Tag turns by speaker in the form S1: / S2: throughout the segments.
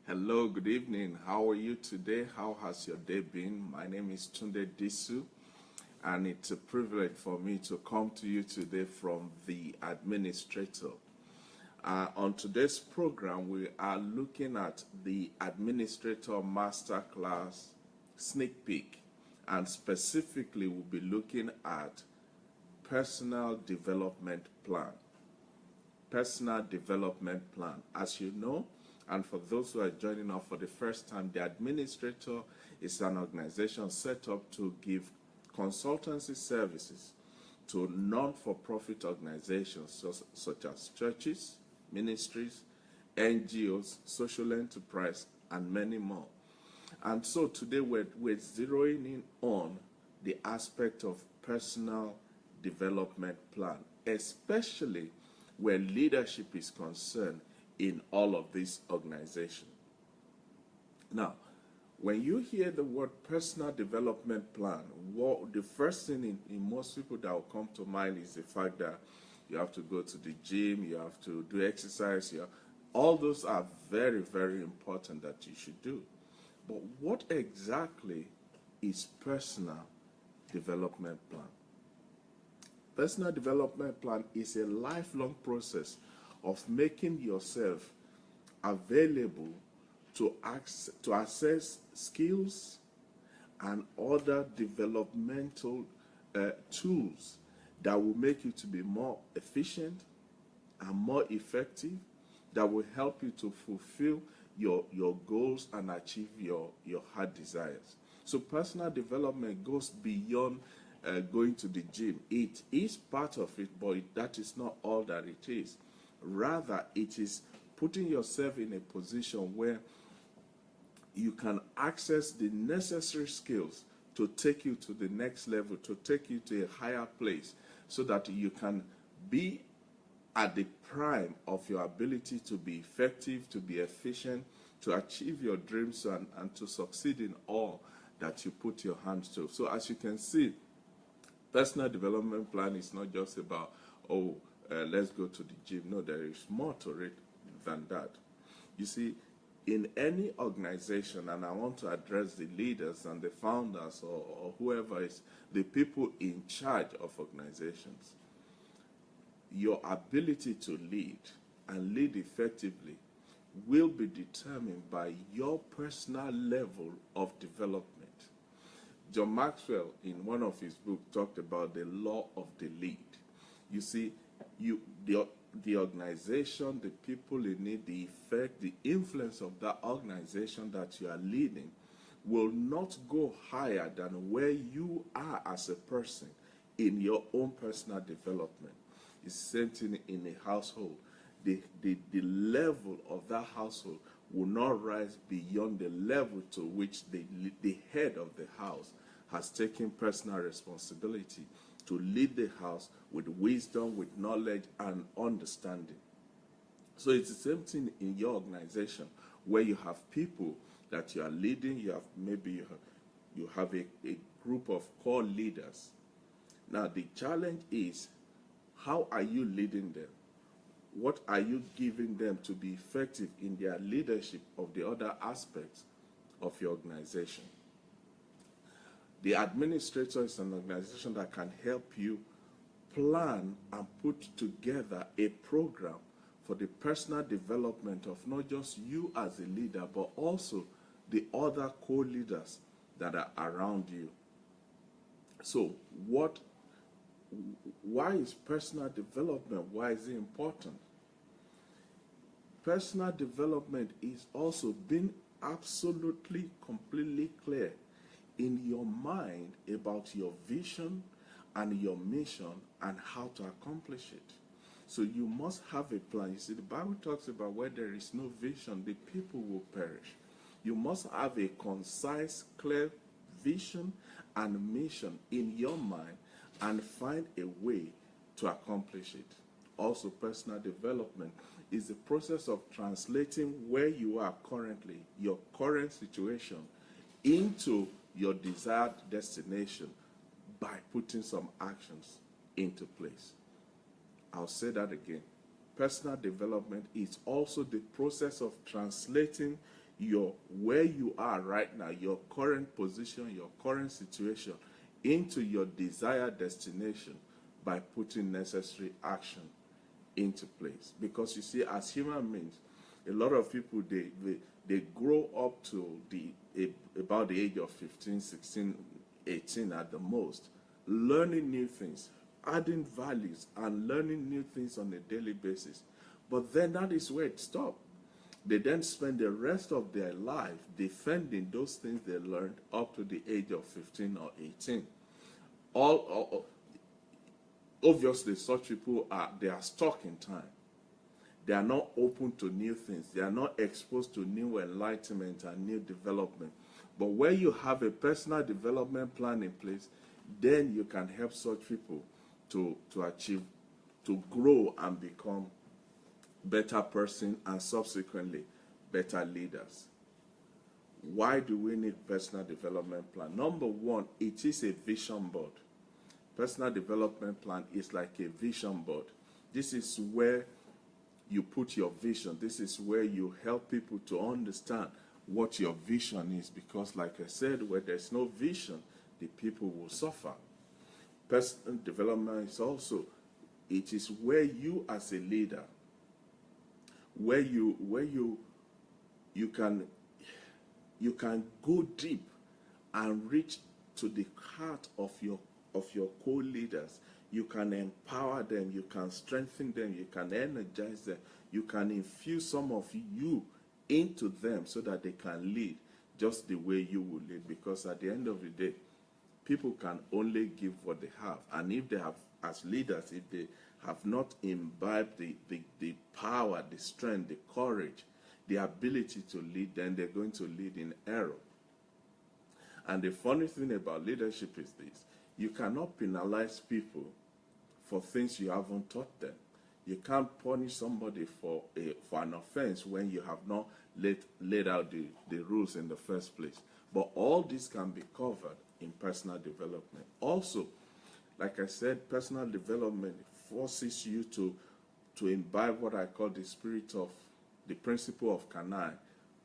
S1: Hello, good evening. How are you today? How has your day been? My name is Tunde Disu, and it's a privilege for me to come to you today from the administrator. On today's program, we are looking at the Administrator Masterclass sneak peek, and specifically, we'll be looking at personal development plan. Personal development plan. As you know, and for those who are joining us for the first time, the Administrator is an organization set up to give consultancy services to non-for-profit organizations such as churches, ministries, NGOs, social enterprise, and many more. And so today we're zeroing in on the aspect of personal development plan, especially where leadership is concerned in all of these organizations. Now, when you hear the word personal development plan, the first thing in most people that will come to mind is the fact that you have to go to the gym, you have to do exercise. All those are very, very important that you should do. But what exactly is personal development plan? Personal development plan is a lifelong process of making yourself available to assess skills and other developmental tools that will make you to be more efficient and more effective, that will help you to fulfill your goals and achieve your heart desires. So personal development goes beyond going to the gym. It is part of it, but that is not all that it is. Rather, it is putting yourself in a position where you can access the necessary skills to take you to the next level, to take you to a higher place, so that you can be at the prime of your ability to be effective, to be efficient, to achieve your dreams, and to succeed in all that you put your hands to. So as you can see, personal development plan is not just about, let's go to the gym. No, there is more to it than that. You see, in any organization, and I want to address the leaders and the founders or whoever is the people in charge of organizations, your ability to lead and lead effectively will be determined by your personal level of development. John Maxwell, in one of his books, talked about the law of the lead. You see, the organization, the people in it, the effect, the influence of that organization that you are leading will not go higher than where you are as a person in your own personal development. It's the same thing in a household. The level of that household will not rise beyond the level to which the head of the house has taken personal responsibility to lead the house with wisdom, with knowledge, and understanding. So it's the same thing in your organization, where you have people that you are leading. You have a group of core leaders. Now the challenge is, how are you leading them? What are you giving them to be effective in their leadership of the other aspects of your organization? The administrator is an organization that can help you plan and put together a program for the personal development of not just you as a leader, but also the other co-leaders that are around you. So why is personal development, why is it important? Personal development is also being absolutely, completely clear in your mind about your vision and your mission and how to accomplish it. So you must have a plan. You see, the Bible talks about where there is no vision, the people will perish. You must have a concise, clear vision and mission in your mind and find a way to accomplish it. Also, personal development is the process of translating where you are currently, your current situation, into your desired destination by putting some actions into place. I'll say that again. Personal development is also the process of translating where you are right now, your current position, your current situation, into your desired destination by putting necessary action into place. Because you see, as human beings, a lot of people, they grow up to about the age of 15, 16, 18 at the most, learning new things, adding values and learning new things on a daily basis. But then that is where it stops. They then spend the rest of their life defending those things they learned up to the age of 15 or 18. Obviously, such people are stuck in time. They are not open to new things. They are not exposed to new enlightenment and new development. But where you have a personal development plan in place, then you can help such people to achieve, to grow and become better person and subsequently better leaders. Why do we need personal development plan? Number one, it is a vision board. Personal development plan is like a vision board. This is where you put your vision. This is where you help people to understand what your vision is, because like I said, where there's no vision, the people will suffer. Personal development is also, it is where you as a leader, where you can go deep and reach to the heart of your co-leaders. You can empower them, you can strengthen them, you can energize them, you can infuse some of you into them so that they can lead just the way you will lead. Because at the end of the day, people can only give what they have. And if they have, as leaders, if they have not imbibed the power, the strength, the courage, the ability to lead, then they're going to lead in error. And the funny thing about leadership is this: you cannot penalize people for things you haven't taught them. You can't punish somebody for an offense when you have not laid out the rules in the first place. But all this can be covered in personal development. Also, like I said, personal development forces you to imbibe what I call the principle of Kanai,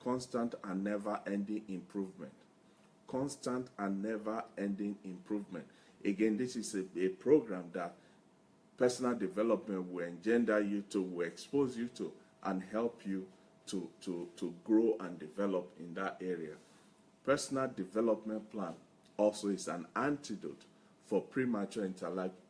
S1: constant and never-ending improvement. Constant and never-ending improvement. Again, this is a program that personal development will engender you to, will expose you to, and help you to grow and develop in that area. Personal development plan also is an antidote for premature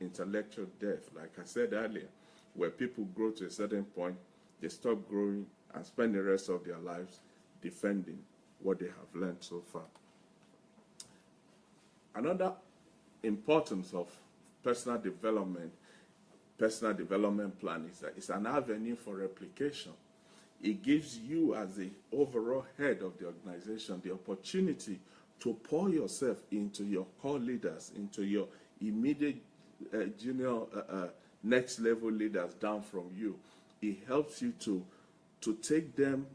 S1: intellectual death. Like I said earlier, where people grow to a certain point, they stop growing and spend the rest of their lives defending what they have learned so far. Another importance of personal development plan is that it's an avenue for replication. It gives you, as the overall head of the organization, the opportunity to pour yourself into your core leaders, into your immediate junior next level leaders down from you. It helps you to take them,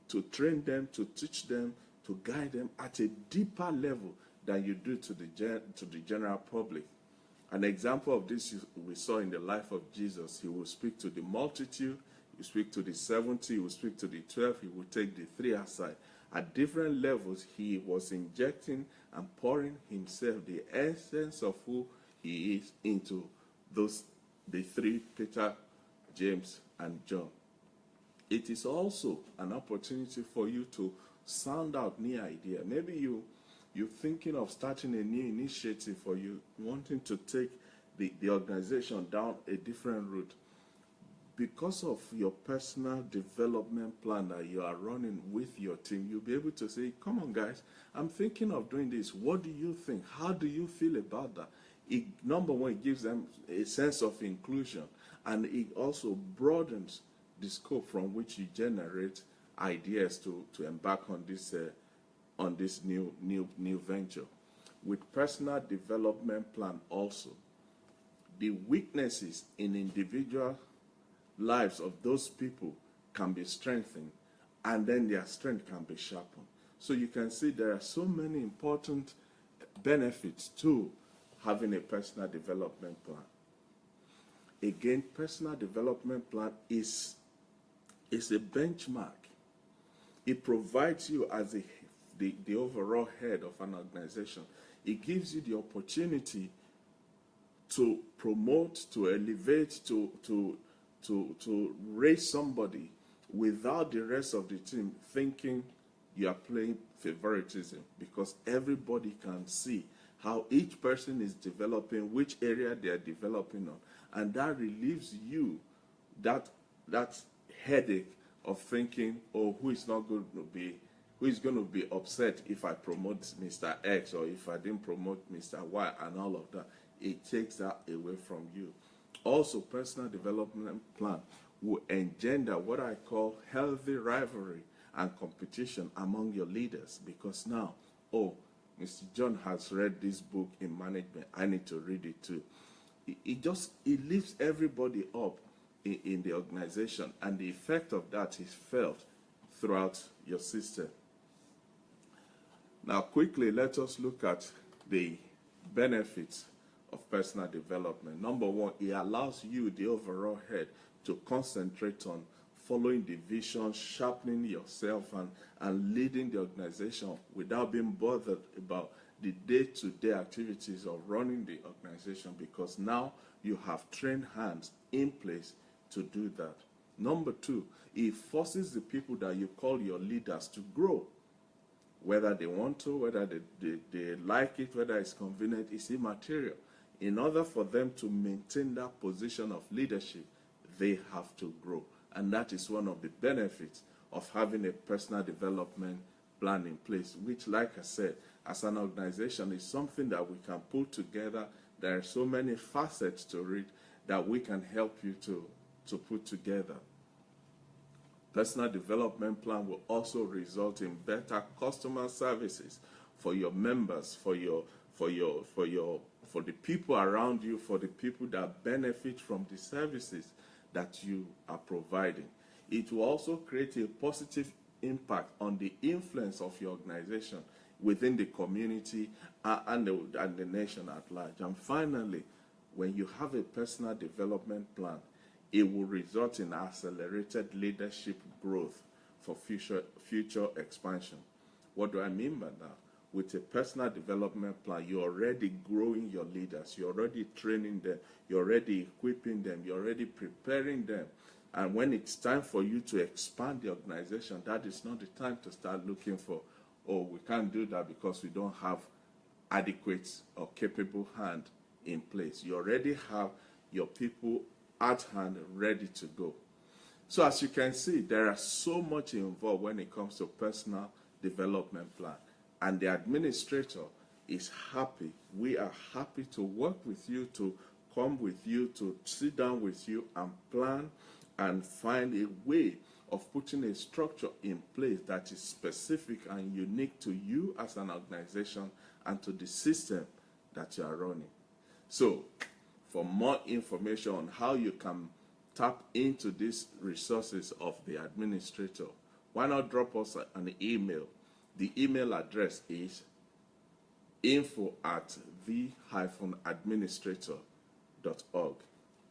S1: to train them, to teach them, to guide them at a deeper level than you do to the general public. An example of this we saw in the life of Jesus. He will speak to the multitude, he will speak to the 70, he will speak to the 12, he will take the 3 aside. At different levels, he was injecting and pouring himself, the essence of who he is, into the 3, Peter, James, and John. It is also an opportunity for you to sound out new idea. Maybe you're thinking of starting a new initiative, or you wanting to take the organization down a different route. Because of your personal development plan that you are running with your team, you'll be able to say, come on guys, I'm thinking of doing this. What do you think? How do you feel about that? Number one, it gives them a sense of inclusion, and it also broadens the scope from which you generate ideas to embark on this new venture. With personal development plan also, the weaknesses in individual lives of those people can be strengthened, and then their strength can be sharpened. So you can see there are so many important benefits to having a personal development plan. Again, personal development plan is a benchmark. It provides you as the overall head of an organization. It gives you the opportunity to promote, to elevate, to raise somebody without the rest of the team thinking you are playing favoritism, because everybody can see how each person is developing, which area they are developing on, and that relieves you that headache of thinking, oh, who is going to be upset if I promote Mr. X, or if I didn't promote Mr. Y, and all of that. It takes that away from you. Also, personal development plan will engender what I call healthy rivalry and competition among your leaders, because now, oh, Mr. John has read this book in management, I need to read it too. It lifts everybody up in the organization, and the effect of that is felt throughout your system. Now, quickly, let us look at the benefits of personal development. Number one, it allows you, the overall head, to concentrate on following the vision, sharpening yourself, and leading the organization without being bothered about the day-to-day activities of running the organization, because now you have trained hands in place to do that. Number two, it forces the people that you call your leaders to grow. Whether they want to, whether they like it, whether it's convenient, it's immaterial. In order for them to maintain that position of leadership, they have to grow. And that is one of the benefits of having a personal development plan in place, which, like I said, as an organization, is something that we can put together. There are so many facets to it that we can help you to put together. Personal development plan will also result in better customer services for your members, for the people around you, for the people that benefit from the services that you are providing. It will also create a positive impact on the influence of your organization within the community and the nation at large. And finally, when you have a personal development plan, it will result in accelerated leadership growth for future expansion. What do I mean by that? With a personal development plan, you're already growing your leaders, you're already training them, you're already equipping them, you're already preparing them. And when it's time for you to expand the organization, that is not the time to start looking for, oh, we can't do that because we don't have adequate or capable hand in place. You already have your people at hand, ready to go. So as you can see, there are so much involved when it comes to personal development plan. And the administrator is happy. We are happy to work with you, to come with you, to sit down with you and plan and find a way of putting a structure in place that is specific and unique to you as an organization and to the system that you are running. So, for more information on how you can tap into these resources of the administrator, why not drop us an email? The email address is info@the-administrator.org.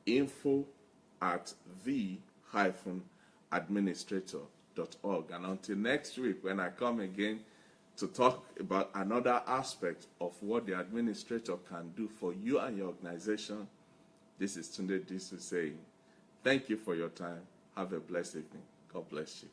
S1: info@the-administrator.org. And until next week, when I come again to talk about another aspect of what the administrator can do for you and your organization, this is Tunde Disu saying, thank you for your time. Have a blessed evening. God bless you.